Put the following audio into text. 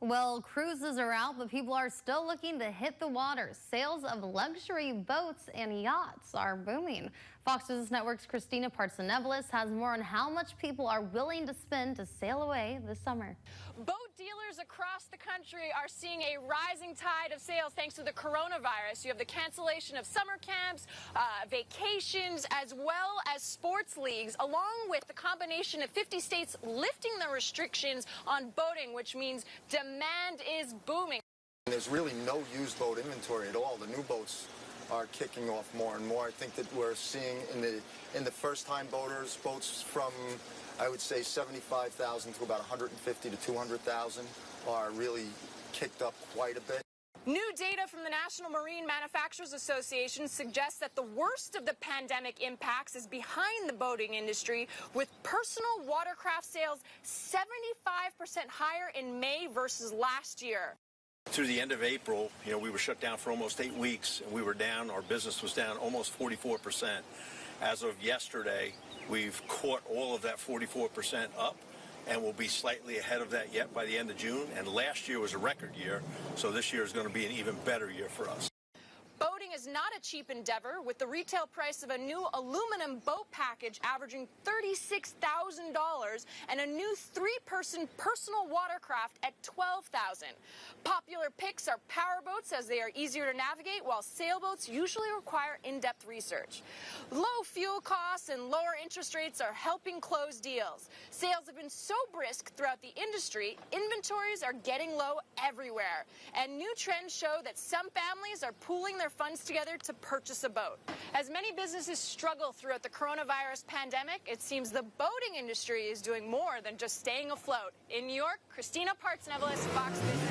Well, cruises are out, but people are still looking to hit the water. Sales of luxury boats and yachts are booming. Fox Business Network's Christina Partsinevelos has more on how much people are willing to spend to sail away this summer. Boat dealers across the country are seeing a rising tide of sales thanks to the coronavirus. You have the cancellation of summer camps, vacations, as well as sports leagues, along with the combination of 50 states lifting the restrictions on boating, which means demand is booming. There's really no used boat inventory at all. The new boats are kicking off more and more. I think that we're seeing in the first-time boaters, boats from, I would say, 75,000 to about 150 to 200,000 are really kicked up quite a bit. New data from the National Marine Manufacturers Association suggests that the worst of the pandemic impacts is behind the boating industry, with personal watercraft sales 75% higher in May versus last year. Through the end of April, we were shut down for almost 8 weeks, and we were down, our business was down almost 44%. As of yesterday, we've caught all of that 44% up, and we'll be slightly ahead of that yet by the end of June. And last year was a record year, so this year is going to be an even better year for us. Boating is not a cheap endeavor, with the retail price of a new aluminum boat package averaging $36,000 and a new 3-person personal watercraft at $12,000. Popular picks are powerboats, as they are easier to navigate, while sailboats usually require in-depth research. Low fuel costs and lower interest rates are helping close deals. Sales have been so brisk throughout the industry, inventories are getting low everywhere. And new trends show that some families are pooling their funds together to purchase a boat. As many businesses struggle throughout the coronavirus pandemic, it seems the boating industry is doing more than just staying afloat. In New York, Christina Partsinevelos, Fox Business.